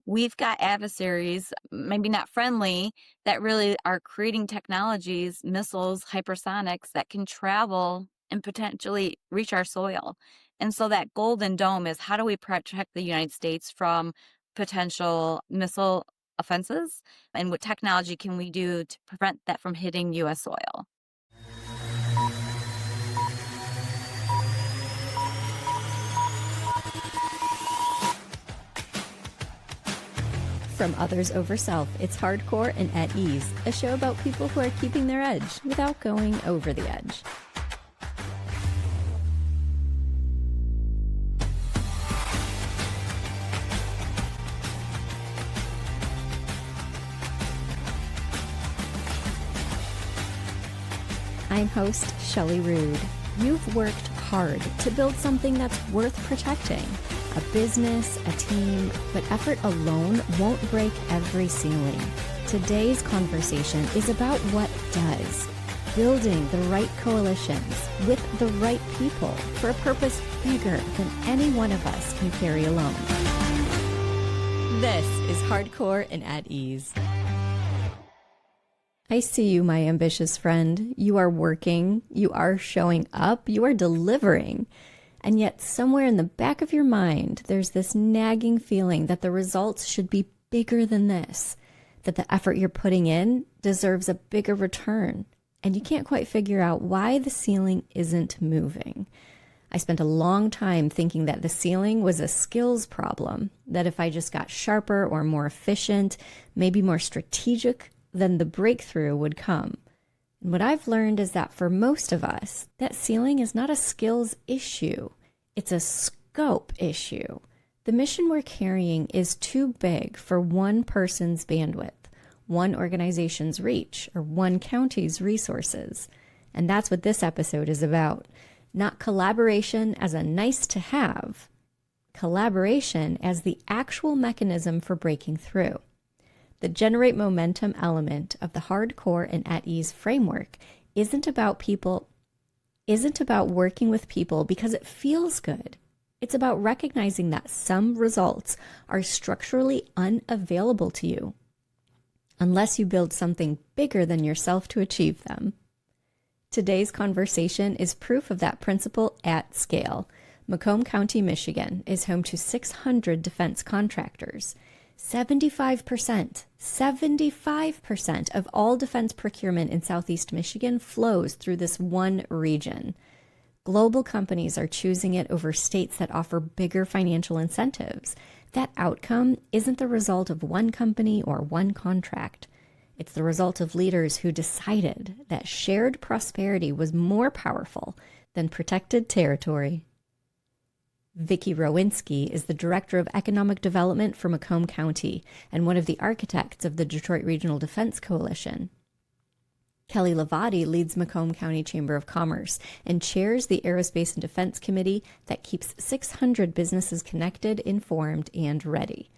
we've got adversaries, maybe not friendly, that really are creating technologies, missiles, hypersonics that can travel and potentially reach our soil. And so that golden dome is, how do we protect the United States from potential missile offenses? And what technology can we do to prevent that from hitting U.S. soil? From Others Over Self, it's Hardcore and At Ease, a show about people who are keeping their edge without going over the edge. I'm host Shelly Rood. You've worked hard to build something that's worth protecting. A business, a team, but effort alone won't break every ceiling. Today's conversation is about what does. Building the right coalitions with the right people for a purpose bigger than any one of us can carry alone. This is Hardcore and At Ease. I see you, my ambitious friend. You are working, you are showing up, you are delivering. And yet somewhere in the back of your mind, there's this nagging feeling that the results should be bigger than this, that the effort you're putting in deserves a bigger return. And you can't quite figure out why the ceiling isn't moving. I spent a long time thinking that the ceiling was a skills problem, that if I just got sharper or more efficient, maybe more strategic, then the breakthrough would come. And what I've learned is that for most of us, that ceiling is not a skills issue. It's a scope issue. The mission we're carrying is too big for one person's bandwidth, one organization's reach, or one county's resources. And that's what this episode is about. Not collaboration as a nice to have, collaboration as the actual mechanism for breaking through. The generate momentum element of the Hardcore and At Ease framework isn't about working with people because it feels good. It's about recognizing that some results are structurally unavailable to you unless you build something bigger than yourself to achieve them. Today's conversation is proof of that principle at scale. Macomb County, Michigan is home to 600 defense contractors. 75% of all defense procurement in Southeast Michigan flows through this one region. Global companies are choosing it over states that offer bigger financial incentives. That outcome isn't the result of one company or one contract. It's the result of leaders who decided that shared prosperity was more powerful than protected territory. Vicky Rowinski is the Director of Economic Development for Macomb County and one of the architects of the Detroit Regional Defense Coalition. Kelley Lovati leads Macomb County Chamber of Commerce and chairs the Aerospace and Defense Committee that keeps 600 businesses connected, informed, and ready.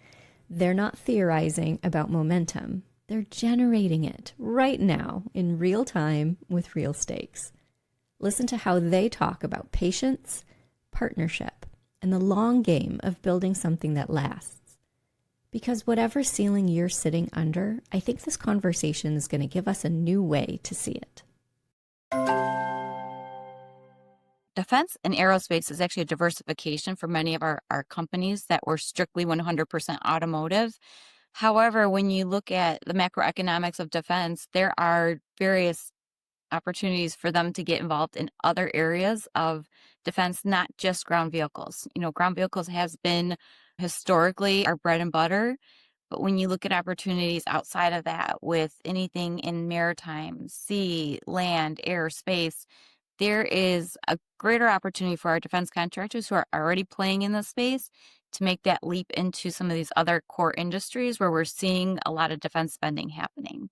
They're not theorizing about momentum. They're generating it right now in real time with real stakes. Listen to how they talk about patience, partnership, and the long game of building something that lasts. Because whatever ceiling you're sitting under, I think this conversation is going to give us a new way to see it. Defense and aerospace is actually a diversification for many of our companies that were strictly 100% automotive. However, when you look at the macroeconomics of defense, there are various opportunities for them to get involved in other areas of defense, not just ground vehicles. Ground vehicles has been historically our bread and butter, but when you look at opportunities outside of that with anything in maritime, sea, land, air, space, there is a greater opportunity for our defense contractors who are already playing in this space to make that leap into some of these other core industries where we're seeing a lot of defense spending happening.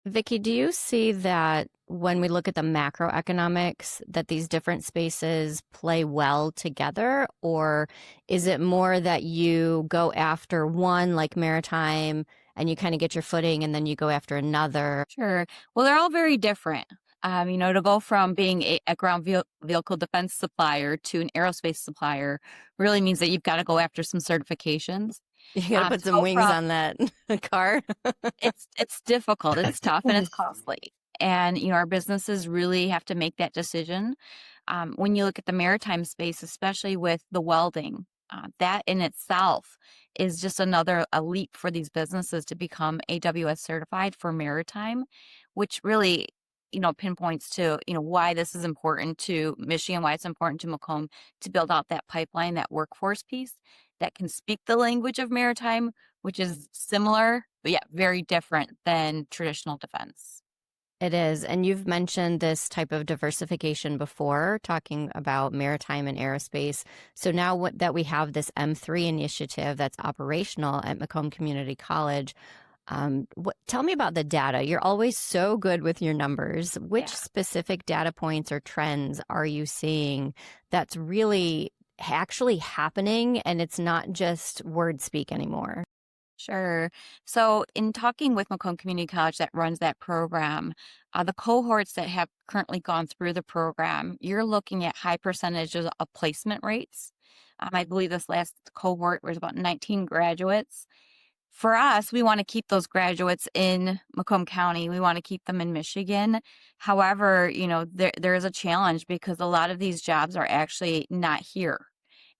Vicky, do you see that when we look at the macroeconomics, that these different spaces play well together? Or is it more that you go after one, like maritime, and you kind of get your footing and then you go after another? Sure. Well, they're all very different. To go from being a ground vehicle defense supplier to an aerospace supplier really means that you've got to go after some certifications. You got to put To some go wings from on that car. it's difficult, it's tough, and it's costly. And, our businesses really have to make that decision. When you look at the maritime space, especially with the welding, that in itself is just a leap for these businesses to become AWS certified for maritime, which really, pinpoints to, why this is important to Michigan, why it's important to Macomb to build out that pipeline, that workforce piece that can speak the language of maritime, which is similar, but yet very different than traditional defense. It is. And you've mentioned this type of diversification before, talking about maritime and aerospace. So now that we have this M3 initiative that's operational at Macomb Community College, tell me about the data. You're always so good with your numbers. Which Yeah. specific data points or trends are you seeing that's really actually happening and it's not just word speak anymore? Sure. So, in talking with Macomb Community College that runs that program, the cohorts that have currently gone through the program, you're looking at high percentages of placement rates. I believe this last cohort was about 19 graduates. For us, we want to keep those graduates in Macomb County. We want to keep them in Michigan. However, there is a challenge because a lot of these jobs are actually not here.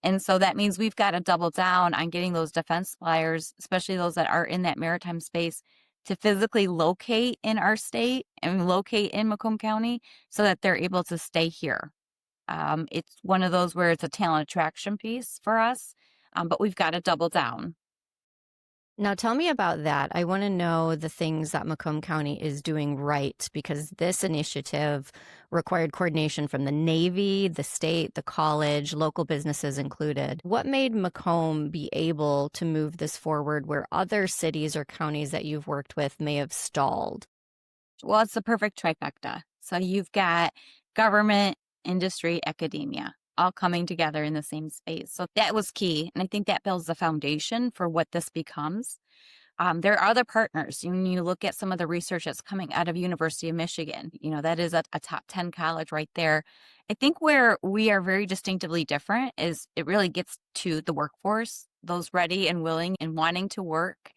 And so that means we've got to double down on getting those defense suppliers, especially those that are in that maritime space, to physically locate in our state and locate in Macomb County so that they're able to stay here. It's one of those where it's a talent attraction piece for us, but we've got to double down. Now, tell me about that. I want to know the things that Macomb County is doing right because this initiative required coordination from the Navy, the state, the college, local businesses included. What made Macomb be able to move this forward where other cities or counties that you've worked with may have stalled? Well, it's the perfect trifecta. So you've got government, industry, academia all coming together in the same space. So that was key. And I think that builds the foundation for what this becomes. There are other partners. When you look at some of the research that's coming out of University of Michigan, that is a top 10 college right there. I think where we are very distinctively different is it really gets to the workforce, those ready and willing and wanting to work,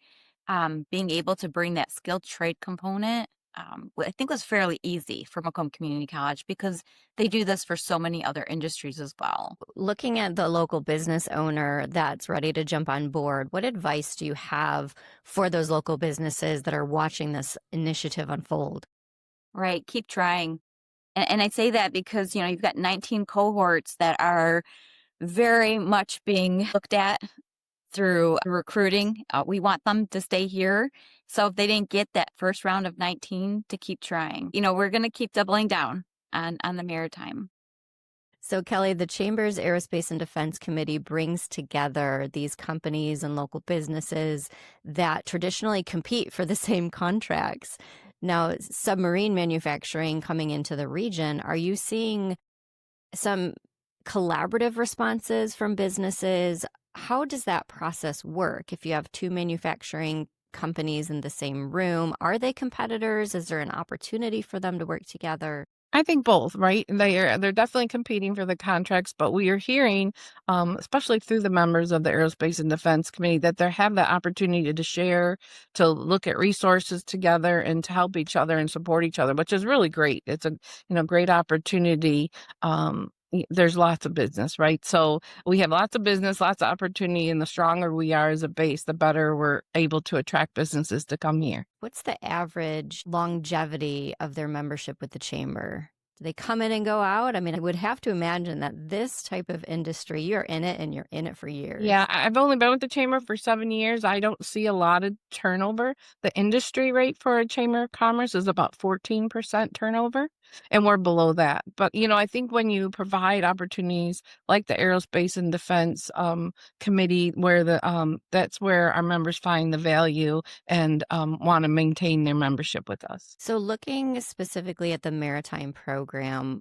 being able to bring that skilled trade component. I think was fairly easy for Macomb Community College because they do this for so many other industries as well. Looking at the local business owner that's ready to jump on board, what advice do you have for those local businesses that are watching this initiative unfold? Right. Keep trying. And I say that because, you've got 19 cohorts that are very much being looked at through recruiting. We want them to stay here. So if they didn't get that first round of 19, to keep trying. We're going to keep doubling down on the maritime. So, Kelley, the Chamber's Aerospace and Defense Committee brings together these companies and local businesses that traditionally compete for the same contracts. Now, submarine manufacturing coming into the region, are you seeing some collaborative responses from businesses? How does that process work if you have two manufacturing companies in the same room? Are they competitors? Is there an opportunity for them to work together? I think both, right? They're definitely competing for the contracts, but we are hearing, especially through the members of the Aerospace and Defense Committee, that they have the opportunity to share, to look at resources together, and to help each other and support each other, which is really great. It's a great opportunity. There's lots of business, right? So we have lots of business, lots of opportunity, and the stronger we are as a base, the better we're able to attract businesses to come here. What's the average longevity of their membership with the chamber? Do they come in and go out? I mean, I would have to imagine that this type of industry, you're in it and you're in it for years. Yeah, I've only been with the chamber for 7 years. I don't see a lot of turnover. The industry rate for a chamber of commerce is about 14% turnover, and we're below that. But, I think when you provide opportunities like the Aerospace and Defense Committee, where that's where our members find the value and want to maintain their membership with us. So, looking specifically at the maritime program,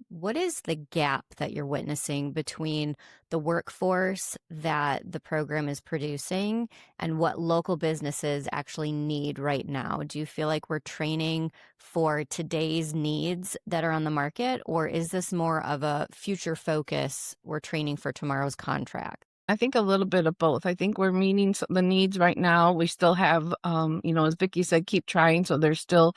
what is the gap that you're witnessing between the workforce that the program is producing and what local businesses actually need right now? Do you feel like we're training for today's needs that are on the market, or is this more of a future focus? We're training for tomorrow's contract? I think a little bit of both. I think we're meeting the needs right now. We still have, as Vicky said, keep trying. So there's still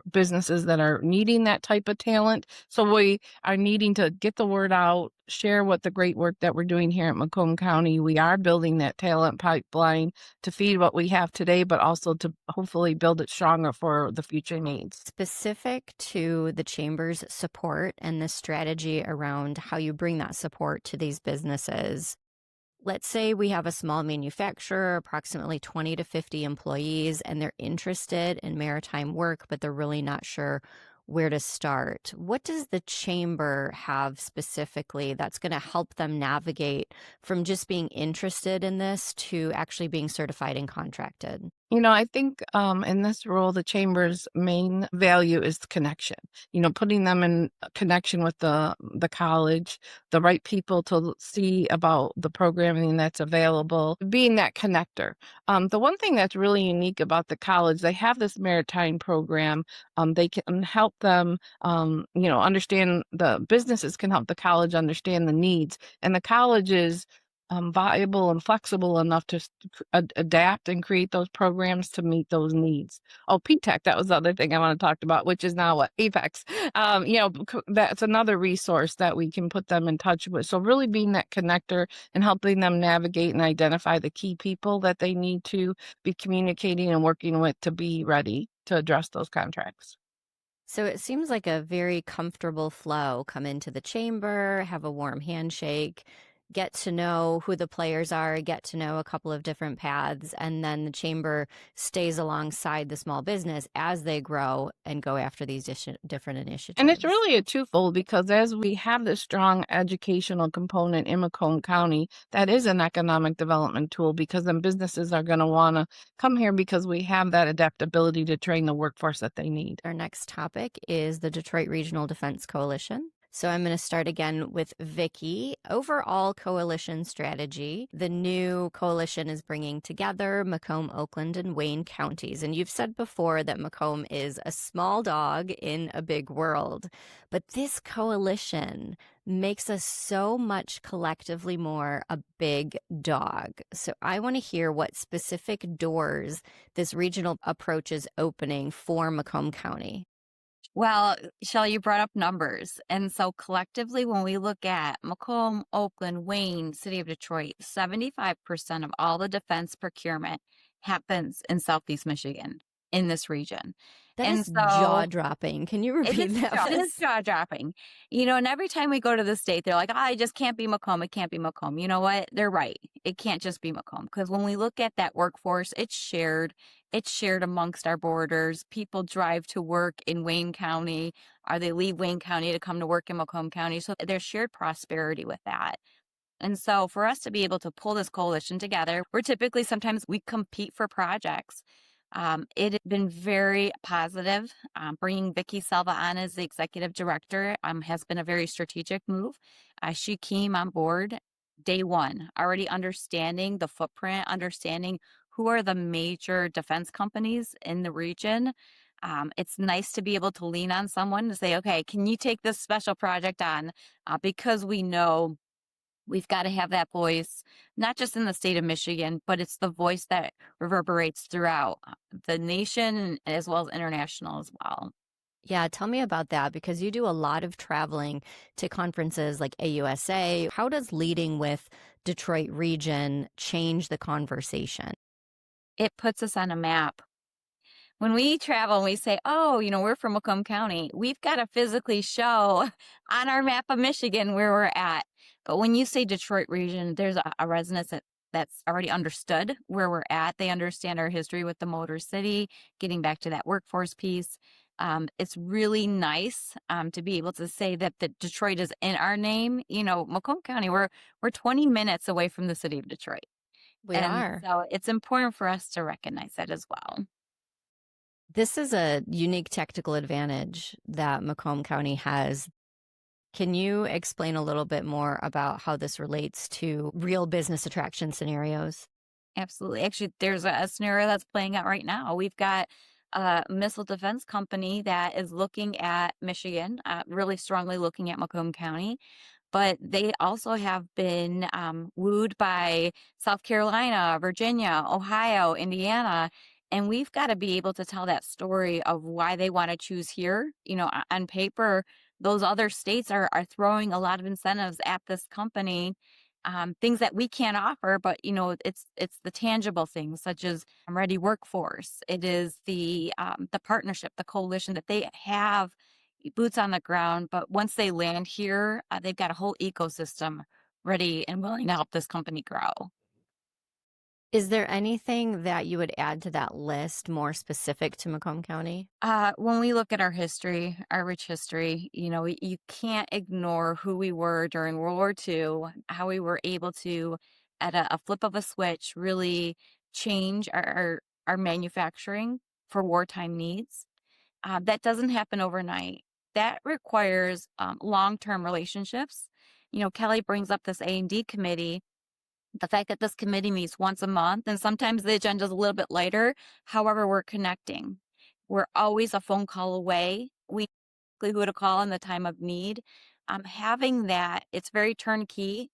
businesses that are needing that type of talent. So we are needing to get the word out, share what the great work that we're doing here at Macomb County. We are building that talent pipeline to feed what we have today, but also to hopefully build it stronger for the future needs. Specific to the chamber's support and the strategy around how you bring that support to these businesses. Let's say we have a small manufacturer, approximately 20 to 50 employees, and they're interested in maritime work, but they're really not sure where to start. What does the chamber have specifically that's going to help them navigate from just being interested in this to actually being certified and contracted? I think in this role, the chamber's main value is connection. Putting them in connection with the college, the right people to see about the programming that's available, being that connector. The one thing that's really unique about the college, they have this maritime program. They can help them, understand the businesses can help the college understand the needs, and the college is viable and flexible enough to adapt and create those programs to meet those needs. Oh, P-TECH, that was the other thing I want to talk about, which is now what? Apex. That's another resource that we can put them in touch with. So really being that connector and helping them navigate and identify the key people that they need to be communicating and working with to be ready to address those contracts. So it seems like a very comfortable flow. Come into the chamber, have a warm handshake, get to know who the players are, get to know a couple of different paths, and then the chamber stays alongside the small business as they grow and go after these different initiatives. And it's really a twofold, because as we have this strong educational component in Macomb County, that is an economic development tool, because then businesses are going to want to come here because we have that adaptability to train the workforce that they need. Our next topic is the Detroit Regional Defense Coalition. So I'm going to start again with Vicky. Overall coalition strategy. The new coalition is bringing together Macomb, Oakland, and Wayne counties. And you've said before that Macomb is a small dog in a big world. But this coalition makes us so much collectively more a big dog. So I want to hear what specific doors this regional approach is opening for Macomb County. Well, Shelly, you brought up numbers. And so collectively, when we look at Macomb, Oakland, Wayne, City of Detroit, 75% of all the defense procurement happens in Southeast Michigan in this region. That And is so jaw-dropping. Can you repeat that? it is jaw-dropping. And every time we go to the state, they're like, I just can't be Macomb. It can't be Macomb. You know what? They're right. It can't just be Macomb. Because when we look at that workforce, it's shared. It's shared amongst our borders. People drive to work in Wayne County, or they leave Wayne County to come to work in Macomb County. So there's shared prosperity with that. And so for us to be able to pull this coalition together, sometimes we compete for projects. It has been very positive. Bringing Vicky Selva on as the executive director has been a very strategic move. She came on board day one, already understanding the footprint, understanding who are the major defense companies in the region. It's nice to be able to lean on someone to say, okay, can you take this special project on? Because we know we've got to have that voice, not just in the state of Michigan, but it's the voice that reverberates throughout the nation as well as international as well. Yeah, tell me about that, because you do a lot of traveling to conferences like AUSA. How does leading with Detroit region change the conversation? It puts us on a map. When we travel and we say, oh, we're from Macomb County, we've got to physically show on our map of Michigan where we're at. But when you say Detroit region, there's a resonance that's already understood where we're at. They understand our history with the Motor City, getting back to that workforce piece. It's really nice to be able to say that Detroit is in our name. Macomb County, we're 20 minutes away from the city of Detroit. We are. So it's important for us to recognize that as well. This is a unique technical advantage that Macomb County has. Can you explain a little bit more about how this relates to real business attraction scenarios? Absolutely. Actually, there's a scenario that's playing out right now. We've got a missile defense company that is looking at Michigan, really strongly looking at Macomb County. but they also have been wooed by South Carolina, Virginia, Ohio, Indiana. And we've got to be able to tell that story of why they want to choose here. On paper, those other states are throwing a lot of incentives at this company, things that we can't offer, but it's the tangible things such as ready workforce. It is the partnership, the coalition that they have boots on the ground. But once they land here, they've got a whole ecosystem ready and willing to help this company grow. Is there anything that you would add to that list more specific to Macomb County? When we look at our history, our rich history, you can't ignore who we were during World War II, how we were able to, at a flip of a switch, really change our manufacturing for wartime needs. That doesn't happen overnight. That requires long-term relationships. Kelley brings up this A&D committee. The fact that this committee meets once a month, and sometimes the agenda is a little bit lighter. However, we're connecting. We're always a phone call away. We know who to call in the time of need. Having that, it's very turnkey.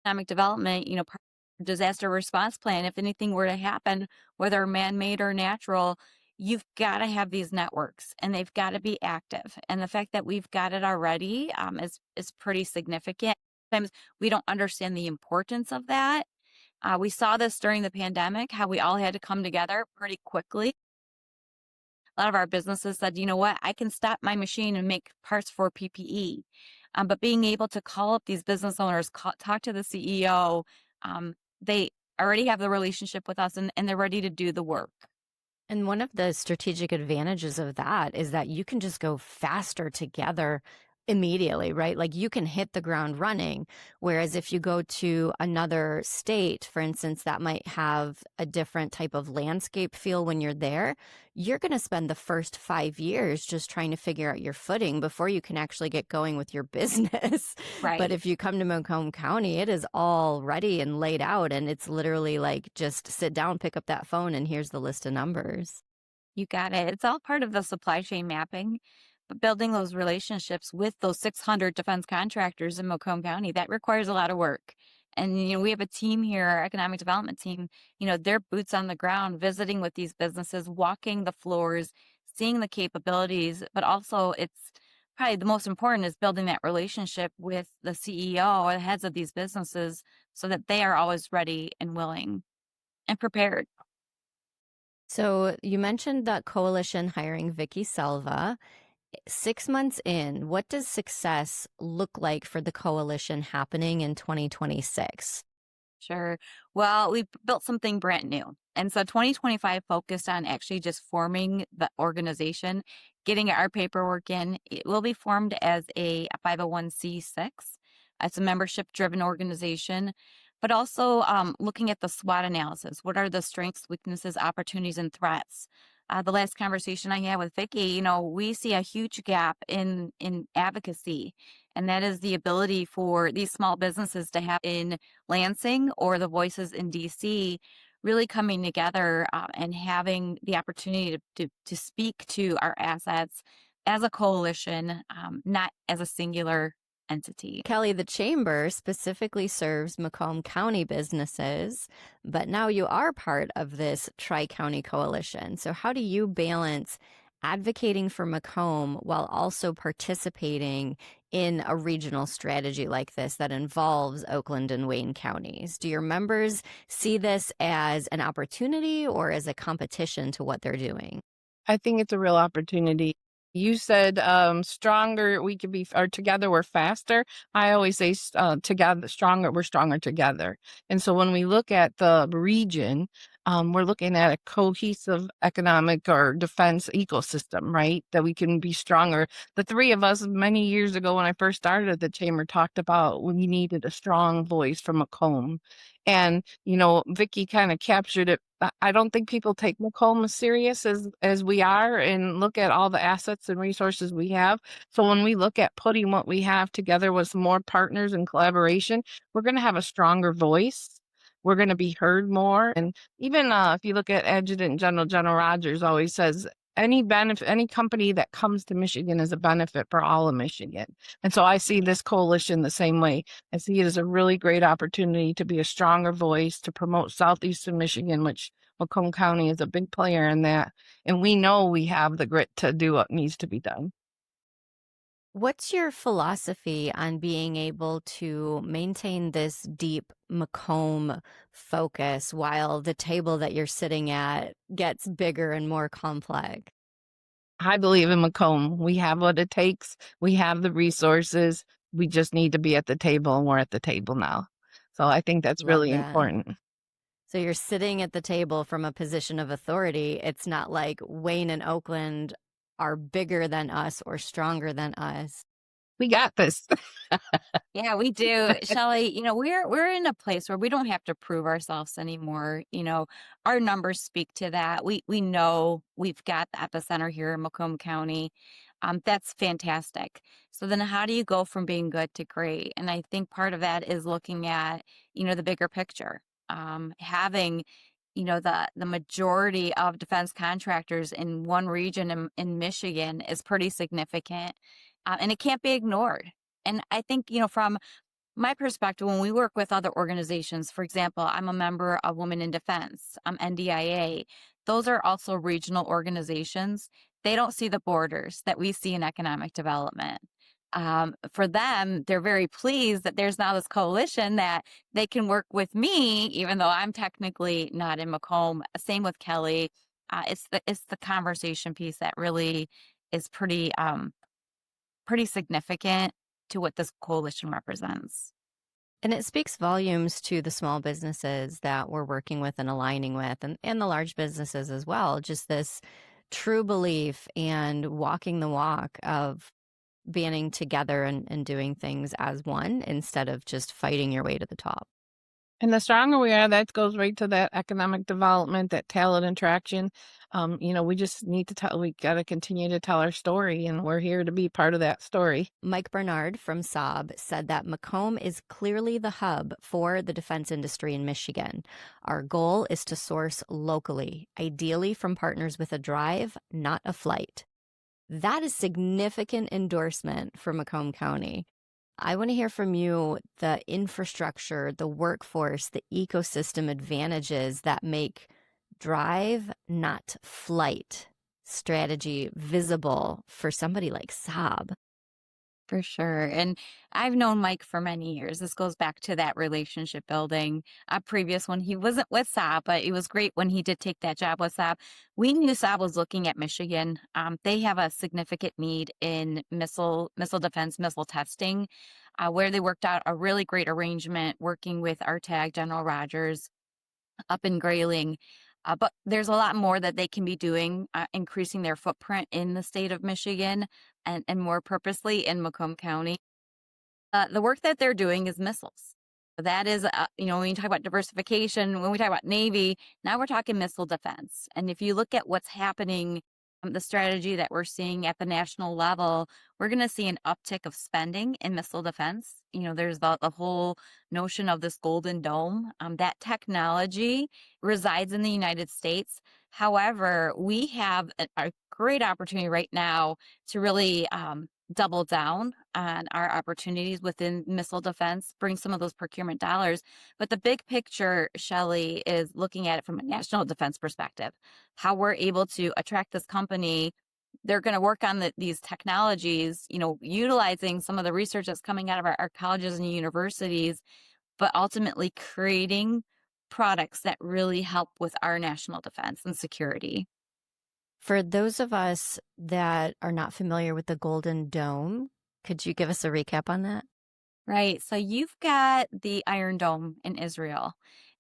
Economic development, part of the disaster response plan, if anything were to happen, whether man-made or natural, you've got to have these networks and they've got to be active. And the fact that we've got it already is pretty significant. Sometimes we don't understand the importance of that. We saw this during the pandemic, how we all had to come together pretty quickly. A lot of our businesses said, you know what, I can stop my machine and make parts for PPE. But being able to call up these business owners, talk to the CEO, they already have the relationship with us and they're ready to do the work. And one of the strategic advantages of that is that you can just go faster together immediately, right? Like you can hit the ground running. Whereas if you go to another state, for instance, that might have a different type of landscape feel when you're there, you're going to spend the first 5 years just trying to figure out your footing before you can actually get going with your business. Right. But if you come to Macomb County, it is all ready and laid out. And it's literally like just sit down, pick up that phone, and here's the list of numbers. You got it. It's all part of the supply chain mapping. But building those relationships with those 600 defense contractors in Macomb County, that requires a lot of work. And, we have a team here, our economic development team, they're boots on the ground, visiting with these businesses, walking the floors, seeing the capabilities. But also it's probably the most important is building that relationship with the CEO or the heads of these businesses so that they are always ready and willing and prepared. So you mentioned that coalition hiring Vicky Selva. 6 months in, what does success look like for the coalition happening in 2026? Sure. Well, we built something brand new. And so 2025 focused on actually just forming the organization, getting our paperwork in. It will be formed as a 501c6. It's a membership driven organization, but also looking at the SWOT analysis. What are the strengths, weaknesses, opportunities, and threats? The last conversation I had with Vicky, we see a huge gap in advocacy, and that is the ability for these small businesses to have in Lansing or the voices in DC really coming together and having the opportunity to speak to our assets as a coalition, not as a singular entity. Kelley, the chamber specifically serves Macomb County businesses, but now you are part of this tri-county coalition. So how do you balance advocating for Macomb while also participating in a regional strategy like this that involves Oakland and Wayne counties? Do your members see this as an opportunity or as a competition to what they're doing? I think it's a real opportunity. You said stronger we could be, or together we're faster. I always say together stronger, we're stronger together. And so when we look at the region, we're looking at a cohesive economic or defense ecosystem, right? That we can be stronger. The three of us many years ago when I first started at the chamber talked about we needed a strong voice from Macomb. And, Vicky kind of captured it. I don't think people take Macomb as serious as we are and look at all the assets and resources we have. So when we look at putting what we have together with more partners and collaboration, we're going to have a stronger voice. We're going to be heard more. And even if you look at Adjutant General Rogers always says, any benefit, any company that comes to Michigan is a benefit for all of Michigan. And so I see this coalition the same way. I see it as a really great opportunity to be a stronger voice to promote Southeastern Michigan, which Macomb County is a big player in that. And we know we have the grit to do what needs to be done. What's your philosophy on being able to maintain this deep Macomb focus while the table that you're sitting at gets bigger and more complex? I believe in Macomb. We have what it takes. We have the resources. We just need to be at the table, and we're at the table now. So I think that's Love really that. important. So you're sitting at the table from a position of authority. It's not like Wayne and Oakland are bigger than us or stronger than us. We got this. Yeah, we do. Shelly, we're in a place where we don't have to prove ourselves anymore. Our numbers speak to that. We know we've got the epicenter here in Macomb County. That's fantastic. So then how do you go from being good to great? And I think part of that is looking at, the bigger picture. Having, the majority of defense contractors in one region in Michigan is pretty significant. And it can't be ignored. And I think, from my perspective, when we work with other organizations, for example, I'm a member of Women in Defense, NDIA. Those are also regional organizations. They don't see the borders that we see in economic development. For them, they're very pleased that there's now this coalition that they can work with me, even though I'm technically not in Macomb. Same with Kelley. It's the conversation piece that really is pretty significant to what this coalition represents. And it speaks volumes to the small businesses that we're working with and aligning with, and the large businesses as well. Just this true belief and walking the walk of banding together and doing things as one instead of just fighting your way to the top. And the stronger we are, that goes right to that economic development, that talent attraction. We just need to we got to continue to tell our story, and we're here to be part of that story. Mike Bernard from Saab said that Macomb is clearly the hub for the defense industry in Michigan. Our goal is to source locally, ideally from partners with a drive, not a flight. That is significant endorsement for Macomb County. I want to hear from you the infrastructure, the workforce, the ecosystem advantages that make drive, not flight strategy visible for somebody like Saab. For sure. And I've known Mike for many years. This goes back to that relationship building. A previous one, he wasn't with Saab, but it was great when he did take that job with Saab. We knew Saab was looking at Michigan. They have a significant need in missile defense, missile testing, where they worked out a really great arrangement working with RTAG, General Rogers, up in Grayling. But there's a lot more that they can be doing, increasing their footprint in the state of Michigan and more purposely in Macomb County. The work that they're doing is missiles. That is, when you talk about diversification, when we talk about Navy, now we're talking missile defense. And if you look at what's happening, the strategy that we're seeing at the national level, we're going to see an uptick of spending in missile defense. There's the whole notion of this golden dome. That technology resides in the United States. However, we have a great opportunity right now to really double down on our opportunities within missile defense, bring some of those procurement dollars. But the big picture, Shelly, is looking at it from a national defense perspective, how we're able to attract this company. They're going to work on these technologies, utilizing some of the research that's coming out of our colleges and universities, but ultimately creating products that really help with our national defense and security. For those of us that are not familiar with the Golden Dome, could you give us a recap on that? Right. So you've got the Iron Dome in Israel.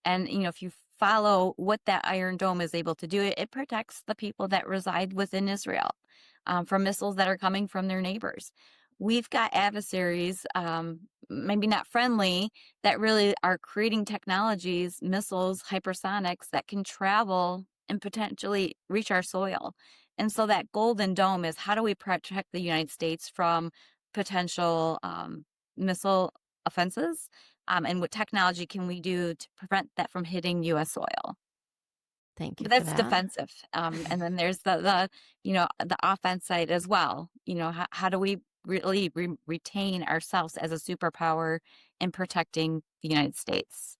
And, if you follow what that Iron Dome is able to do, it protects the people that reside within Israel from missiles that are coming from their neighbors. We've got adversaries, maybe not friendly, that really are creating technologies, missiles, hypersonics that can travel and potentially reach our soil. And so that Golden Dome is, how do we protect the United States from potential missile offenses? And what technology can we do to prevent that from hitting U.S. soil? Thank you But for that's that. defensive. And then there's the offense side as well. How do we really retain ourselves as a superpower in protecting the United States?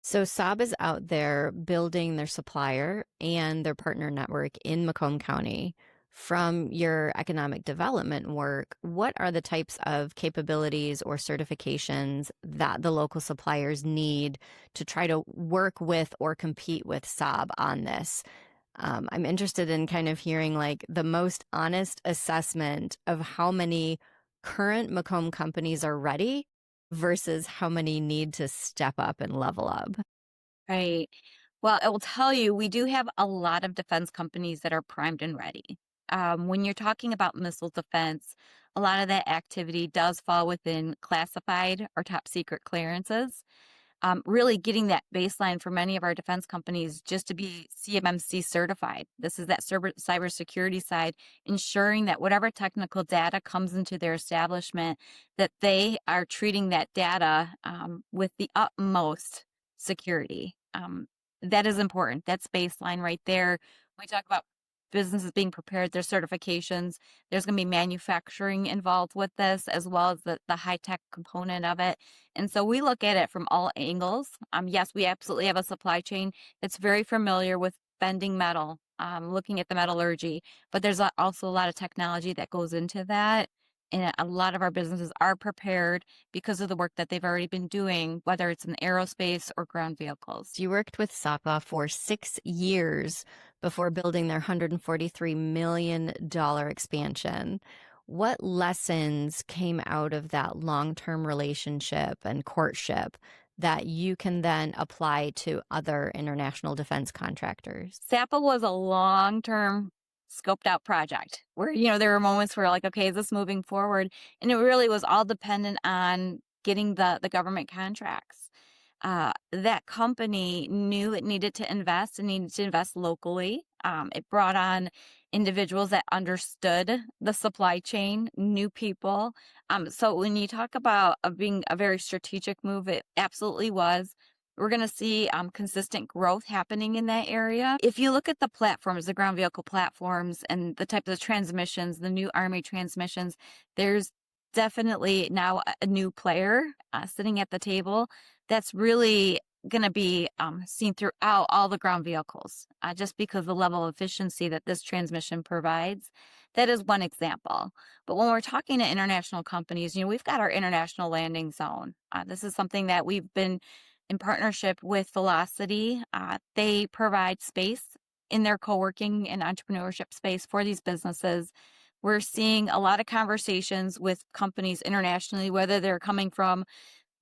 So Saab is out there building their supplier and their partner network in Macomb County. From your economic development work, what are the types of capabilities or certifications that the local suppliers need to try to work with or compete with Saab on this? I'm interested in kind of hearing like the most honest assessment of how many current Macomb companies are ready versus how many need to step up and level up. Right. Well, I will tell you, we do have a lot of defense companies that are primed and ready. When you're talking about missile defense, a lot of that activity does fall within classified or top secret clearances. Really getting that baseline for many of our defense companies just to be CMMC certified. This is that cybersecurity side, ensuring that whatever technical data comes into their establishment, that they are treating that data with the utmost security. That is important. That's baseline right there. We talk about businesses being prepared, their certifications. There's going to be manufacturing involved with this, as well as the high tech component of it. And so we look at it from all angles. Yes, we absolutely have a supply chain that's very familiar with bending metal, looking at the metallurgy, but there's also a lot of technology that goes into that. And a lot of our businesses are prepared because of the work that they've already been doing, whether it's in aerospace or ground vehicles. You worked with Saab for 6 years before building their $143 million expansion. What lessons came out of that long-term relationship and courtship that you can then apply to other international defense contractors? SAPA was a long-term scoped out project where, there were moments where like, okay, is this moving forward? And it really was all dependent on getting the government contracts. That company knew it needed to invest and needed to invest locally. It brought on individuals that understood the supply chain, new people. So when you talk about being a very strategic move, it absolutely was. We're going to see consistent growth happening in that area. If you look at the platforms, the ground vehicle platforms, and the types of transmissions, the new Army transmissions, there's definitely now a new player sitting at the table that's really going to be seen throughout all the ground vehicles, just because the level of efficiency that this transmission provides. That is one example. But when we're talking to international companies, we've got our international landing zone. This is something that we've been in partnership with Velocity. They provide space in their co-working and entrepreneurship space for these businesses. We're seeing a lot of conversations with companies internationally, whether they're coming from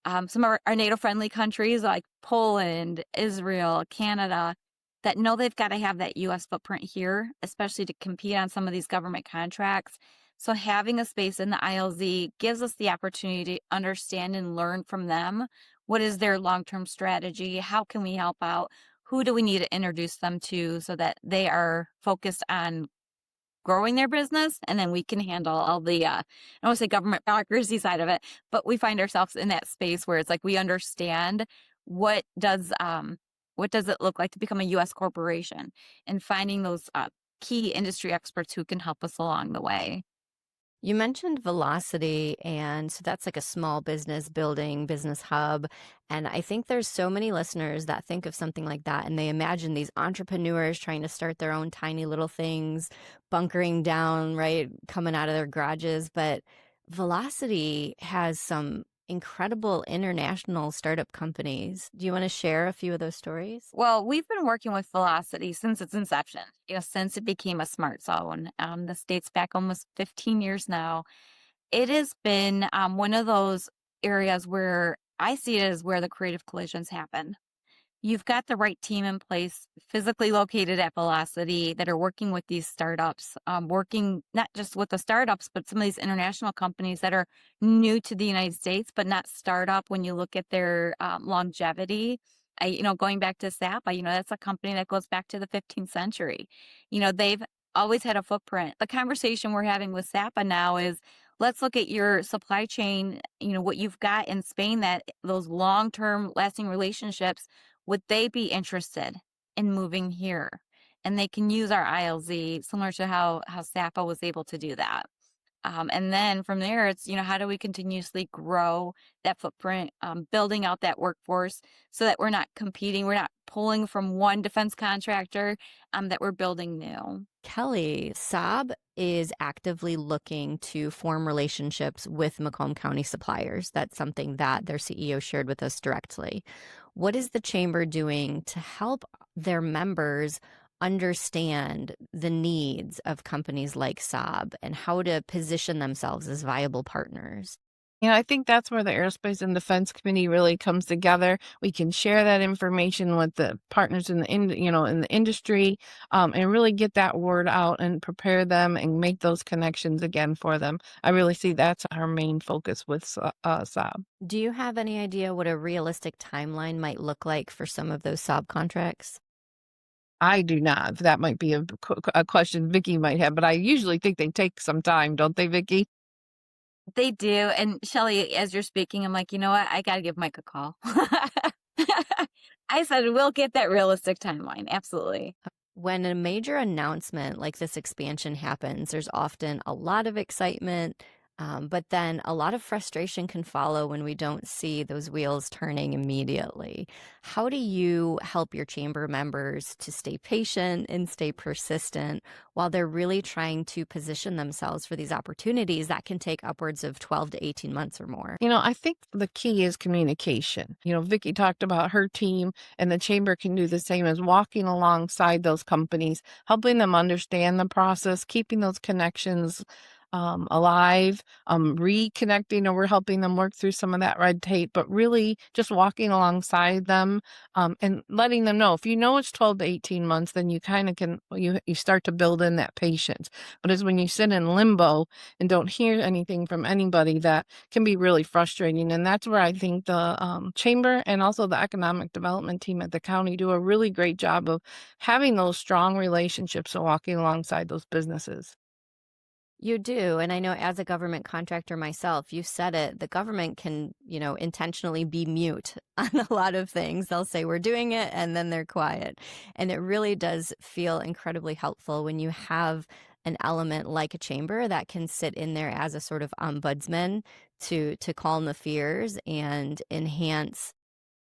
some of our NATO-friendly countries like Poland, Israel, Canada, that know they've got to have that U.S. footprint here, especially to compete on some of these government contracts. So having a space in the ILZ gives us the opportunity to understand and learn from them. What is their long-term strategy? How can we help out? Who do we need to introduce them to so that they are focused on growing their business, and then we can handle all the I don't want to say government bureaucracy side of it, but we find ourselves in that space where it's like we understand what does it look like to become a U.S. corporation, and finding those key industry experts who can help us along the way. You mentioned Velocity, and so that's like a small business building, business hub. And I think there's so many listeners that think of something like that, and they imagine these entrepreneurs trying to start their own tiny little things, bunkering down, right, coming out of their garages. But Velocity has some incredible international startup companies. Do you want to share a few of those stories? Well, we've been working with Velocity since its inception, since it became a smart zone. This dates back almost 15 years now. It has been one of those areas where I see it as where the creative collisions happen. You've got the right team in place, physically located at Velocity, that are working with these startups, working not just with the startups, but some of these international companies that are new to the United States, but not startup when you look at their longevity. Going back to Sapa, that's a company that goes back to the 15th century. They've always had a footprint. The conversation we're having with Sapa now is, let's look at your supply chain, what you've got in Spain, that those long-term lasting relationships. Would they be interested and moving here. And they can use our ILZ similar to how SAPA was able to do that. And then from there, it's, how do we continuously grow that footprint, building out that workforce so that we're not competing, we're not pulling from one defense contractor, that we're building new. Kelley, Saab is actively looking to form relationships with Macomb County suppliers. That's something that their CEO shared with us directly. What is the chamber doing to help their members understand the needs of companies like Saab and how to position themselves as viable partners? I think that's where the Aerospace and Defense Committee really comes together. We can share that information with the partners in the industry, and really get that word out and prepare them and make those connections again for them. I really see that's our main focus with Saab. Do you have any idea what a realistic timeline might look like for some of those Saab contracts? I do not. That might be a question Vicky might have, but I usually think they take some time, don't they, Vicky? They do. And Shelly, as you're speaking, I'm like, you know what? I got to give Mike a call. I said, we'll get that realistic timeline. Absolutely. When a major announcement like this expansion happens, there's often a lot of excitement, but then a lot of frustration can follow when we don't see those wheels turning immediately. How do you help your chamber members to stay patient and stay persistent while they're really trying to position themselves for these opportunities that can take upwards of 12 to 18 months or more? I think the key is communication. Vicky talked about her team, and the chamber can do the same as walking alongside those companies, helping them understand the process, keeping those connections alive, reconnecting, or we're helping them work through some of that red tape, but really just walking alongside them, and letting them know. If it's 12 to 18 months, then you kind of you start to build in that patience. But it's when you sit in limbo and don't hear anything from anybody that can be really frustrating. And that's where I think the chamber and also the economic development team at the county do a really great job of having those strong relationships and walking alongside those businesses. You do. And I know as a government contractor myself, you said it, the government can, intentionally be mute on a lot of things. They'll say we're doing it and then they're quiet. And it really does feel incredibly helpful when you have an element like a chamber that can sit in there as a sort of ombudsman to calm the fears and enhance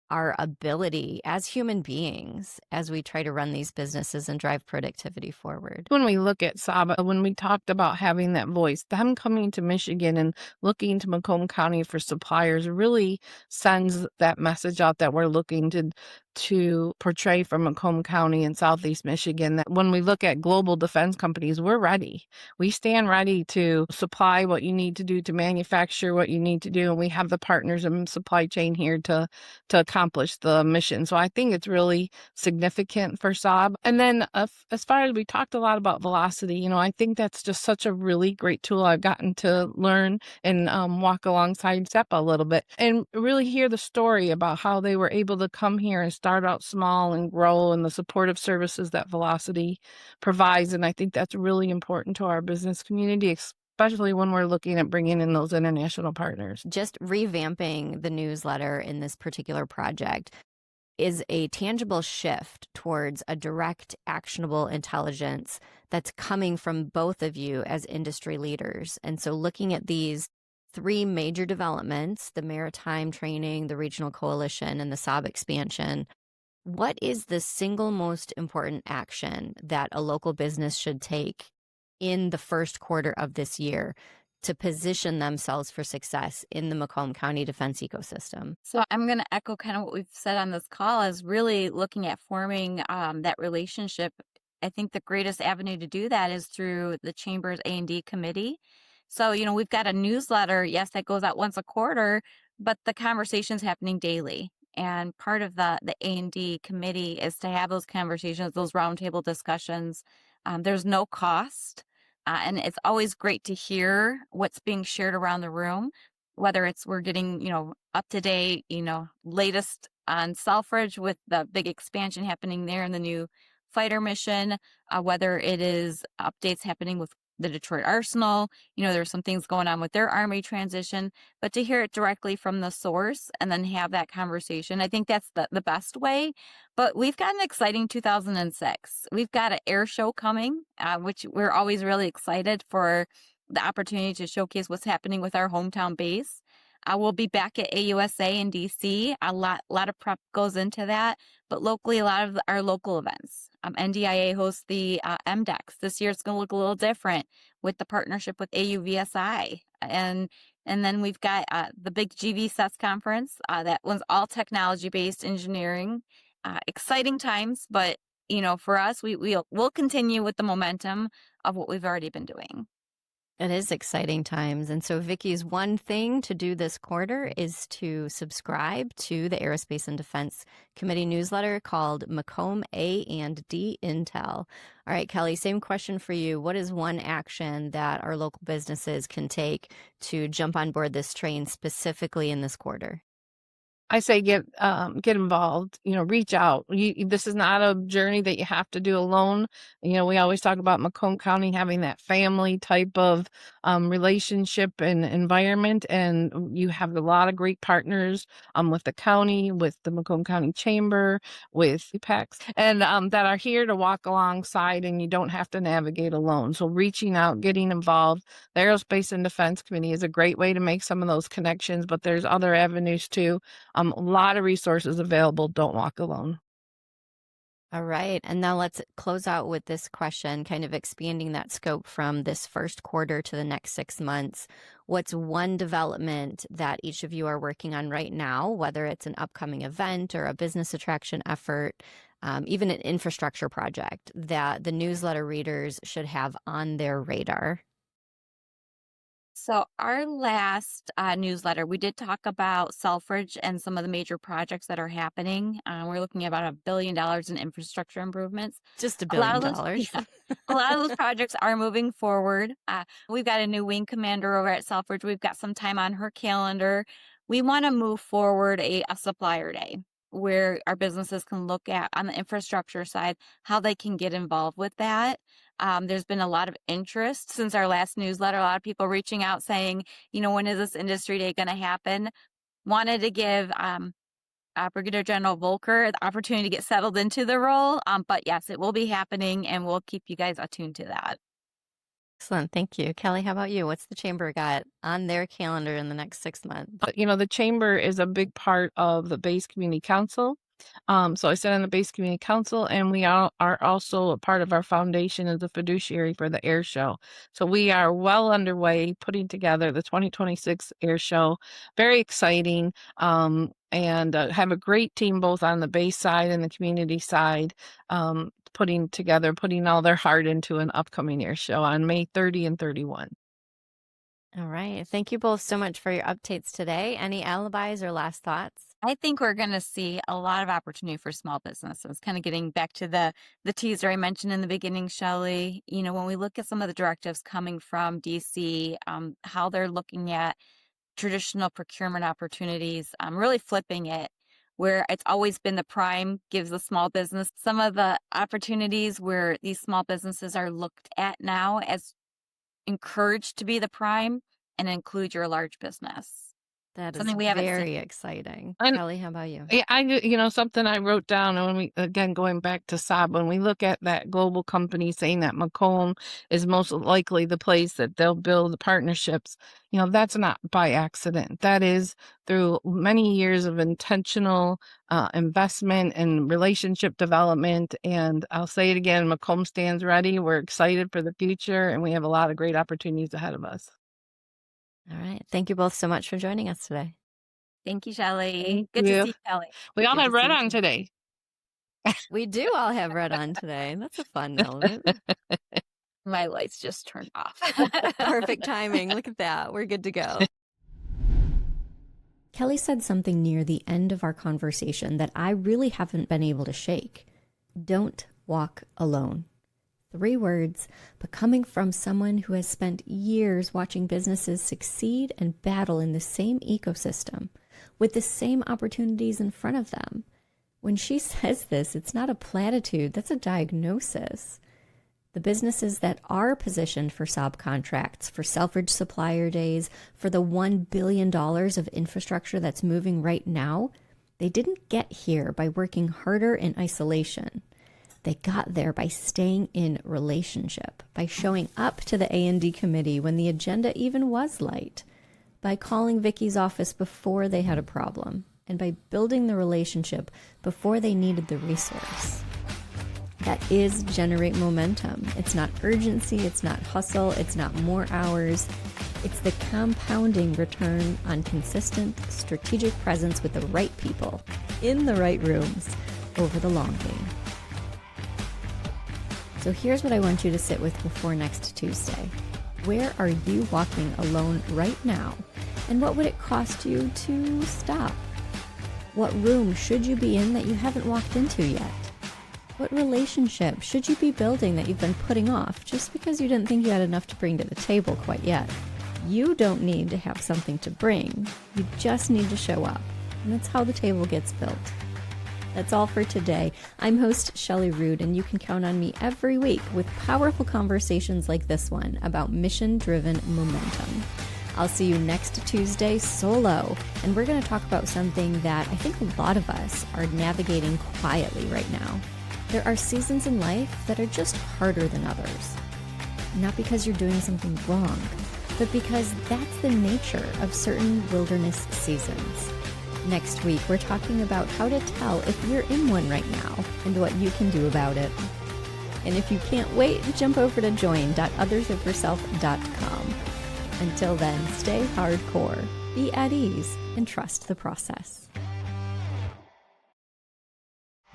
our ability as human beings as we try to run these businesses and drive productivity forward. When we look at Saab, when we talked about having that voice, them coming to Michigan and looking to Macomb County for suppliers really sends that message out that we're looking to portray for Macomb County and Southeast Michigan, that when we look at global defense companies, we're ready. We stand ready to supply what you need to do, to manufacture what you need to do, and we have the partners and supply chain here to accomplish the mission. So I think it's really significant for Saab. And then as far as we talked a lot about velocity, I think that's just such a really great tool. I've gotten to learn and walk alongside SEPA a little bit and really hear the story about how they were able to come here and start out small and grow, and the supportive services that Velocity provides. And I think that's really important to our business community, especially when we're looking at bringing in those international partners. Just revamping the newsletter in this particular project is a tangible shift towards a direct, actionable intelligence that's coming from both of you as industry leaders. And so looking at these three major developments, the maritime training, the regional coalition, and the Saab expansion, what is the single most important action that a local business should take in the first quarter of this year to position themselves for success in the Macomb County defense ecosystem? So I'm going to echo kind of what we've said on this call, is really looking at forming that relationship. I think the greatest avenue to do that is through the Chamber's A&D committee. So, we've got a newsletter, yes, that goes out once a quarter, but the conversation's happening daily. And part of the A&D committee is to have those conversations, those roundtable discussions. There's no cost. And it's always great to hear what's being shared around the room, whether it's we're getting, up to date, latest on Selfridge with the big expansion happening there and the new fighter mission, whether it is updates happening with the Detroit Arsenal. There's some things going on with their Army transition, but to hear it directly from the source and then have that conversation, I think that's the best way. But we've got an exciting 2006. We've got an air show coming, which we're always really excited for the opportunity to showcase what's happening with our hometown base. We'll be back at AUSA in DC. A lot of prep goes into that, but locally, a lot of our local events. NDIA hosts the MDEX. This year, it's going to look a little different with the partnership with AUVSI. And then we've got the big GVSES conference. That one's all technology-based engineering. Exciting times, but for us, we'll continue with the momentum of what we've already been doing. It is exciting times. And so Vicky's one thing to do this quarter is to subscribe to the Aerospace and Defense Committee newsletter called Macomb A+D Intel. All right, Kelley, same question for you. What is one action that our local businesses can take to jump on board this train specifically in this quarter? I say get involved, reach out. This is not a journey that you have to do alone. We always talk about Macomb County having that family type of relationship and environment. And you have a lot of great partners with the county, with the Macomb County Chamber, with PEX, and that are here to walk alongside, and you don't have to navigate alone. So reaching out, getting involved. The Aerospace and Defense Committee is a great way to make some of those connections, but there's other avenues too. A lot of resources available. Don't walk alone. All right. And now let's close out with this question, kind of expanding that scope from this first quarter to the next 6 months. What's one development that each of you are working on right now, whether it's an upcoming event or a business attraction effort, even an infrastructure project that the newsletter readers should have on their radar? So our last newsletter, we did talk about Selfridge and some of the major projects that are happening. We're looking at about $1 billion in infrastructure improvements. Just $1 billion. A lot of those projects are moving forward. We've got a new wing commander over at Selfridge. We've got some time on her calendar. We want to move forward a supplier day where our businesses can look at on the infrastructure side how they can get involved with that. There's been a lot of interest since our last newsletter. A lot of people reaching out saying, when is this industry day going to happen? Wanted to give Brigadier General Volker the opportunity to get settled into the role. But yes, it will be happening, and we'll keep you guys attuned to that. Excellent. Thank you. Kelley, how about you? What's the Chamber got on their calendar in the next 6 months? The Chamber is a big part of the Base Community Council. So I sit on the Base Community Council, and we are also a part of our foundation as a fiduciary for the air show. So we are well underway putting together the 2026 air show. Very exciting. And have a great team both on the base side and the community side, putting all their heart into an upcoming air show on May 30 and 31. All right. Thank you both so much for your updates today. Any alibis or last thoughts? I think we're going to see a lot of opportunity for small businesses. Kind of getting back to the teaser I mentioned in the beginning, Shelly. When we look at some of the directives coming from DC, how they're looking at traditional procurement opportunities, really flipping it, where it's always been the prime gives the small business some of the opportunities where these small businesses are looked at now as encouraged to be the prime and include your large business. That is Something we haven't very seen. exciting. And- Kelley, how about you? Yeah, something I wrote down, and when we, again, going back to Saab, when we look at that global company saying that Macomb is most likely the place that they'll build the partnerships, that's not by accident. That is through many years of intentional investment and relationship development. And I'll say it again, Macomb stands ready. We're excited for the future, and we have a lot of great opportunities ahead of us. All right. Thank you both so much for joining us today. Thank you, Shelly. Thank Good you. to see you, Kelley. We all Good have to see red you on too. today. We do all have red on today. That's a fun element. My lights just turned off. Perfect timing. Look at that. We're good to go. Kelley said something near the end of our conversation that I really haven't been able to shake. Don't walk alone. 3 words, but coming from someone who has spent years watching businesses succeed and battle in the same ecosystem with the same opportunities in front of them. When she says this, it's not a platitude, that's a diagnosis. The businesses that are positioned for Saab contracts, for Selfridge supplier days, for the $1 billion of infrastructure that's moving right now, they didn't get here by working harder in isolation. They got there by staying in relationship, by showing up to the A&D committee when the agenda even was light, by calling Vicky's office before they had a problem, and by building the relationship before they needed the resource. That is generate momentum. It's not urgency, it's not hustle, it's not more hours. It's the compounding return on consistent, strategic presence with the right people, in the right rooms, over the long game. So here's what I want you to sit with before next Tuesday. Where are you walking alone right now? And what would it cost you to stop? What room should you be in that you haven't walked into yet? What relationship should you be building that you've been putting off just because you didn't think you had enough to bring to the table quite yet? You don't need to have something to bring. You just need to show up. And that's how the table gets built. That's all for today. I'm host Shelly Rood, and you can count on me every week with powerful conversations like this one about mission-driven momentum. I'll see you next Tuesday solo, and we're going to talk about something that I think a lot of us are navigating quietly right now. There are seasons in life that are just harder than others. Not because you're doing something wrong, but because that's the nature of certain wilderness seasons. Next week, we're talking about how to tell if you're in one right now and what you can do about it. And if you can't wait, jump over to join.othersofyourself.com. Until then, stay hardcore, be at ease, and trust the process.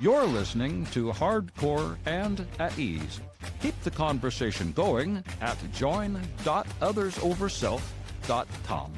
You're listening to Hardcore and at Ease. Keep the conversation going at join.othersoverself.com.